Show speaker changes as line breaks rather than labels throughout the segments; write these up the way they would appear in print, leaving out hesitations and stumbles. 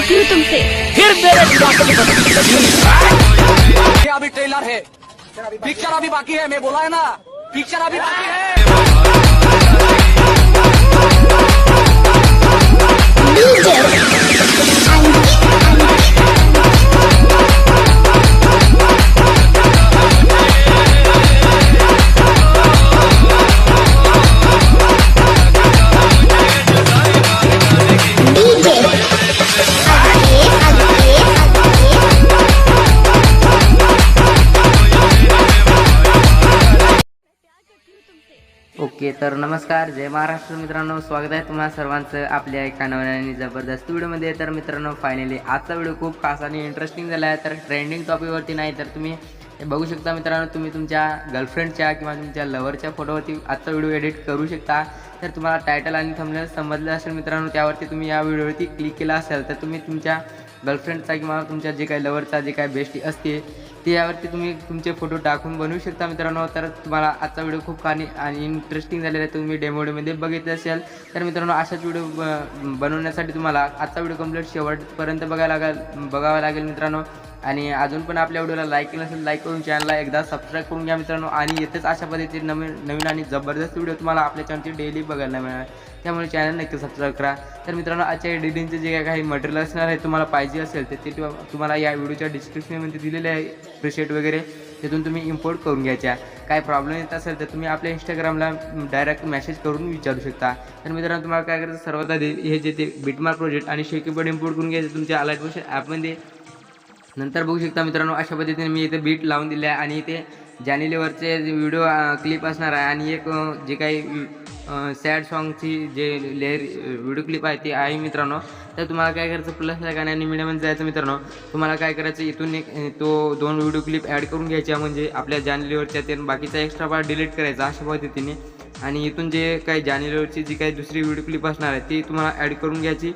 क्यों तुमसे
फिर मेरे अभी ट्रेलर है, पिक्चर अभी बाकी है। मैं बोला है ना, पिक्चर अभी बाकी है।
ओके, तर नमस्कार, जय महाराष्ट्र मित्रांनो. स्वागत आहे तुम्हाला सर्वांचं आपल्या एका नव्या आणि जबरदस्त व्हिडिओमध्ये. तर मित्रांनो, फायनली आजचा व्हिडिओ खूप खास आणि इंटरेस्टिंग झाला आहे. तर ट्रेंडिंग टॉपिकवरती नाही, तर तुम्ही हे बघू शकता मित्रांनो, तुम्ही तुमच्या गर्लफ्रेंडच्या किंवा तुमच्या लवरच्या फोटोवरती आजचा व्हिडिओ एडिट करू शकता. तर तुम्हाला टायटल आणि थंबनेल समजलं असेल मित्रांनो, त्यावरती तुम्ही या व्हिडिओवरती क्लिक केला असेल तर तुम्ही तुमच्या गर्लफ्रेंडचा किंवा तुमच्या जे काही लवरचा जे काही बेस्टी असते ते यावरती तुम्ही तुमचे फोटो टाकून बनवू शकता मित्रांनो. तर तुम्हाला आजचा व्हिडिओ खूप आणि इंटरेस्टिंग झालेला आहे, तुम्ही डेमो व्हिडिओमध्ये बघितले असेल. तर मित्रांनो, अशाच व्हिडिओ बनवण्यासाठी तुम्हाला आजचा व्हिडिओ कंप्लीट शेवटपर्यंत बघावा लागेल मित्रांनो. आणि अजून पण आपल्या व्हिडिओला लाईक केलं असेल, लाईक करून चॅनलला एकदा सबस्क्राईब करून घ्या मित्रांनो. आणि येतेच अशा पद्धतीचे नवीन आणि जबरदस्त व्हिडिओ तुम्हाला आपल्या चॅनलची डेली बघायला मिळणार, त्यामुळे चॅनल नक्की सबस्क्राईब करा. तर मित्रांनो, आजच्या एडिटिंगचे जे काही मटेरियल असणार आहे तुम्हाला पाहिजे असेल तर ते तुम्हाला या व्हिडिओच्या डिस्क्रिप्शनमध्ये दिलेले आहे, प्रीसेट वगैरे, तिथून तुम्ही इम्पोर्ट करून घ्यायच्या. काय प्रॉब्लेम येत असेल तर तुम्ही आपल्या इंस्टाग्रामला डायरेक्ट मेसेज करून विचारू शकता. तर मित्रांनो, तुम्हाला काय करायचं, सर्वात आधी हे जे ते बिटमार्क प्रोजेक्ट आणि शेकीबोर्ड इम्पोर्ट करून घ्यायचं तुमच्या अलाइट मोशन ॲपमध्ये. नंतर बघू शकता मित्रांनो, अशा पद्धतीने मी इथे बीट लावून दिले आहे आणि इथे जॅनी लिव्हरचे व्हिडिओ क्लिप असणार आहे आणि एक जे काही सॅड सॉन्गची जे व्हिडिओ क्लिप आहे ती आहे मित्रांनो. तर तुम्हाला काय करायचं, प्लस लाईकाने आणि मीडियामध्ये जायचं मित्रांनो. तुम्हाला काय करायचं, इथून एक तो 2 व्हिडिओ क्लिप ॲड करून घ्यायच्या, म्हणजे आपल्या जॅनी लिव्हरच्या ते बाकीचा एक्स्ट्रा पार्ट डिलीट करायचा अशा पद्धतीने. आणि इथून जे काही जॅनी लिव्हरची जी काही दुसरी व्हिडिओ क्लिप असणार आहे ती तुम्हाला ॲड करून घ्यायची,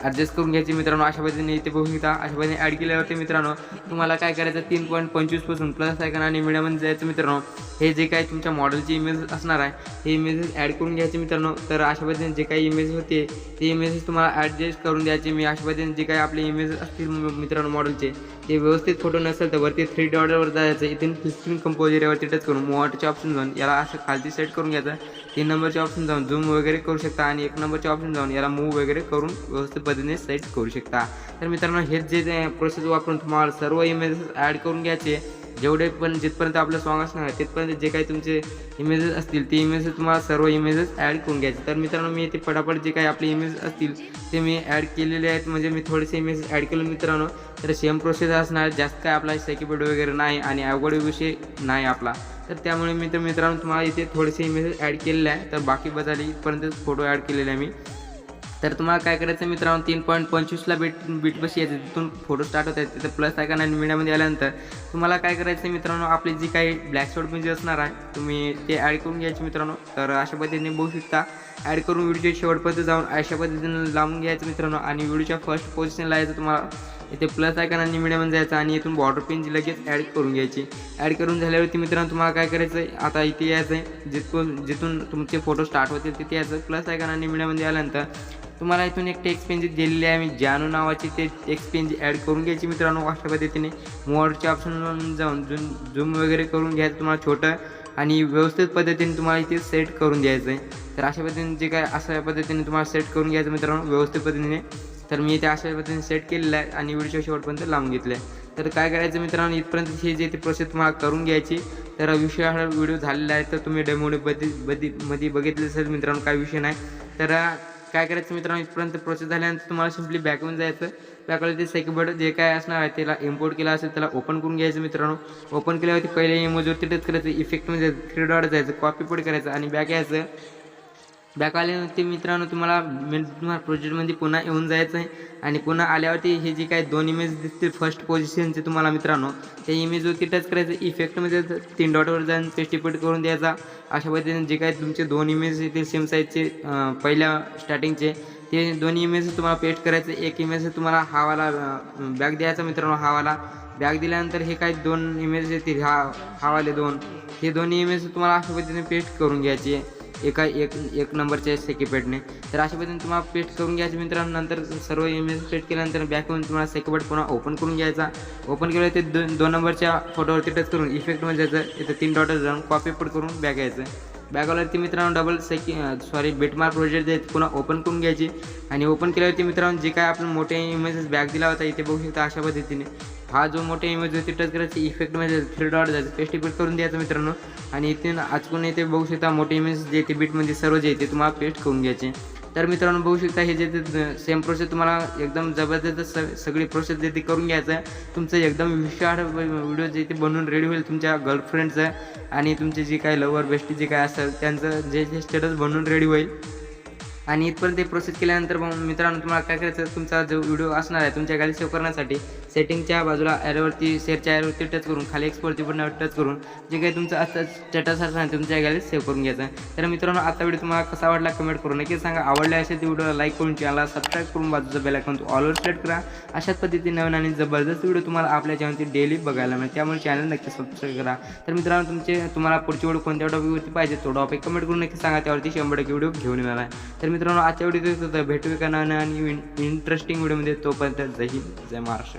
ॲडजस्ट करून घ्यायची मित्रांनो. अशा पद्धतीने इथे बघू शकता. अशा पद्धतीने ॲड केल्यावरती मित्रांनो तुम्हाला काय करायचं, 3.25 पासून प्लस आयकॉन आणि मीडियामध्ये जायचं मित्रांनो. हे जे काही तुमच्या मॉडेलची इमेज असणार आहे हे इमेजेस ॲड करून घ्यायचे मित्रांनो. तर अशा पद्धतीने जे काही इमेज होते ते इमेजेस तुम्हाला ॲडजस्ट करून द्यायचे. मी अशा पद्धतीने जे काही आपले इमेजेस असतील मित्रांनो मॉडेलचे, ते व्यवस्थित फोटो नसेल तर वरती 3 डॉटवर जायचं, इथून फिस्टिंग कंपोजर यावरती टच करून मोवाटचे ऑप्शन जाऊन याला असं खालती सेट करून घ्यायचं. 3 नंबरचे ऑप्शन जाऊन झूम वगैरे करू शकता आणि 1 नंबरचे ऑप्शन जाऊन याला मूव्ह वगैरे करून व्यवस्थित पद्धतीने सेट करू शकता. तर मित्रांनो, हेच जे प्रोसेस वापरून तुम्हाला सर्व इमेजेस ॲड करून घ्यायचे. जेवढे पण जिथपर्यंत आपलं सॉन्ग असणार आहे तिथपर्यंत जे काही तुमचे इमेजेस असतील ते इमेजेस तुम्हाला सर्व इमेजेस ॲड करून घ्यायचे. तर मित्रांनो, मी इथे पटापट जे काही आपले इमेजेस असतील ते मी ॲड केलेले आहेत, म्हणजे मी थोडेसे इमेजेस ॲड केले मित्रांनो. तर सेम प्रोसेस असणार, जास्त काय आपला सेकिबोर्ड वगैरे नाही आणि अवघड विषय नाही आपला. तर त्यामुळे मित्रांनो तुम्हाला इथे थोडेसे इमेजेस ॲड केलेले आहे. तर बाकी बदल इथपर्यंत फोटो ॲड केलेले आहे मी. तर तुम्हाला काय करायचं मित्रांनो, 3.25ला बीटपाशी यायचं, तिथून फोटो स्टार्ट होत आहे, तिथं प्लस आयकॉन आणि मीडियामध्ये आल्यानंतर तुम्हाला काय करायचं मित्रांनो, आपली जी काही ब्लॅक शॉट म्हणजे असणार आहे तुम्ही ते ॲड करून घ्यायचे मित्रांनो. तर अशा पद्धतीने बघू शकता, ॲड करून व्हिडिओच्या शेवटपर्यंत जाऊन अशा पद्धतीने लावून घ्यायचं मित्रांनो. आणि व्हिडिओच्या फर्स्ट पोझिशनला यायचं, तुम्हाला इथे प्लस आयकॉन आणि मीडियामध्ये जायचं आणि इथून बॉर्डर पिन जी लगेच ॲड करून घ्यायची. ॲड करून झाल्यावरती मित्रांनो तुम्हाला काय करायचं आहे, आता इथे यायचं आहे, जिथून तुमचे फोटो स्टार्ट होतील तिथे यायचं. प्लस आयकॉन आणि मीडियामध्ये आल्यानंतर तुम्हाला इथून एक टेक्स्ट पेन जी दिलेली आहे मी जानू नावाची, ते टेक्स्ट पेन जी ॲड करून घ्यायची मित्रांनो. अशा पद्धतीने मोडच्या ऑप्शनवरून जाऊन झूम वगैरे करून घ्यायचं तुम्हाला छोटं, आणि व्यवस्थित पद्धतीने तुम्हाला इथे सेट करून द्यायचं आहे. तर अशा पद्धतीने जे काय अशा पद्धतीने तुम्हाला सेट करून घ्यायचं मित्रांनो व्यवस्थित पद्धतीने. तर मी इथे अशा पद्धतीने सेट केलेलं आहे आणि व्हिडिओच्या शेवटपर्यंत लावून घेतलं आहे. तर काय करायचं मित्रांनो, इथपर्यंत ही जे ती प्रोसेस तुम्हाला करून घ्यायची. तर विषय हा व्हिडिओ झालेला आहे, तर तुम्ही डेमोमध्ये बघितले असेल मित्रांनो, काही विषय नाही. तर काय करायचं मित्रांनो, इथपर्यंत प्रोसेस झाल्यानंतर तुम्हाला सिम्पली बॅकवरून जायचं. बॅकला ते सेकबोर्ड जे काय असणार आहे त्याला इम्पोर्ट केला असेल त्याला ओपन करून घ्यायचं मित्रांनो. ओपन केल्यावरती पहिले इमेजवरती टच करायचं, इफेक्टमध्ये 3 डॉट जायचं, कॉपी पेस्ट करायचं आणि बॅक यायचं. बॅक आल्यानंतर मित्रांनो तुम्हाला प्रोजेक्टमध्ये पुन्हा येऊन जायचं आहे आणि पुन्हा आल्यावरती हे जे काही 2 इमेज दिसतील फर्स्ट पोझिशनचे तुम्हाला मित्रांनो, त्या इमेजवरती टच करायचं, इफेक्टमध्ये 3 डॉटवर जाऊन पेस्ट रिपीट करून द्यायचा. अशा पद्धतीने जे काही तुमचे 2 इमेज येतील सेम साईजचे पहिल्या स्टार्टिंगचे, ते 2 इमेज तुम्हाला पेस्ट करायचं. एक इमेज तुम्हाला हावाला बॅक द्यायचा मित्रांनो. हावाला बॅक दिल्यानंतर हे काही 2 इमेज येतील हावाले 2, हे 2 इमेज तुम्हाला अशा पद्धतीने पेस्ट करून घ्यायची. एक नंबरच्या सेकीपॅडने. तर अशा पद्धतीने तुम्हाला पेस्ट करून घ्यायचं मित्रांनो. नंतर सर्व इमेज पेस्ट केल्यानंतर बॅक येऊन तुम्हाला सेकीपॅड पुन्हा ओपन करून घ्यायचा. ओपन केलं ते 2 नंबरच्या फोटोवरती टच करून इफेक्टमध्ये जायचं. इथं 3 डॉट जाऊन कॉपी पेस्ट करून बॅक यायचं. बॅक आल्यावरती मित्रांनो बिटमार्क प्रोजेक्ट देत पुन्हा ओपन करून घ्यायची. आणि ओपन केल्यावरती मित्रांनो जे काय आपण मोठे इमेजेस बॅक दिला होता इथे बघू शकता अशा पद्धतीने. हा जो मोठे इमेज होती टच करायची इफेक्टमध्ये 3 डॉट जायचं पेस्ट इफेक्ट करून द्यायचं मित्रांनो. आणि इथे आजकून इथे बघू शकता मोठे इमेज जे ते बिटमध्ये सर्व जे ते तुम्हाला पेस्ट करून घ्यायचे. तर मित्रांनो बघू शकता हे जे सेम प्रोसेस तुम्हाला एकदम जबरदस्त सगळी प्रोसेस जे ती करून घ्यायचं आहे. तुमचं एकदम विशाळ व्हिडिओ जे ते बनवून रेडी होईल तुमच्या गर्लफ्रेंडचं आणि तुमचे जे काही लवर बेस्टी जे काय असेल त्यांचं जे स्टेटस बनवून रेडी होईल. आणि इथपर्यंत ते प्रोसेस केल्यानंतर मग मित्रांनो तुम्हाला काय करायचं, तुमचा जो व्हिडिओ असणार आहे तुमच्या गॅलरी सेव्ह करण्यासाठी सेटिंगच्या बाजूला ॲरोवरती शेअरच्या ॲरोवरती टच करून खाली एक्सपोर्टची बटनावर टच करून जे काही तुमचं असतं स्टेटस असणार आहे तुमच्या गॅलरीत सेव्ह करून घ्यायचं. तर मित्रांनो आता व्हिडिओ तुम्हाला कसा वाटला कमेंट करून नक्की सांगा. आवडले असेल तर व्हिडिओला लाईक करून चॅनलला सबस्क्राईब करून बाजूचं बेल आयकॉन ऑलवर सेट करा. अशाच पद्धतीने नवीन आणि जबरदस्त व्हिडिओ तुम्हाला आपल्या चॅनलवरती डेली बघायला मिळेल. त्यामुळे चॅनल नक्की सबस्क्राईब करा. तर मित्रांनो तुम्हाला पुढची व्हिडिओ कोणत्या टॉपिकवरती पाहिजे तो टॉपिक कमेंट करून नक्की सांगा. त्यावरती 100% व्हिडिओ घेऊन येणार आहे. तर मित्रांनो आजच्या व्हिडिओ भेटू एका नवीन आणि इंटरेस्टिंग व्हिडिओमध्ये. तोपर्यंत जय हिंद जय महाराष्ट्र.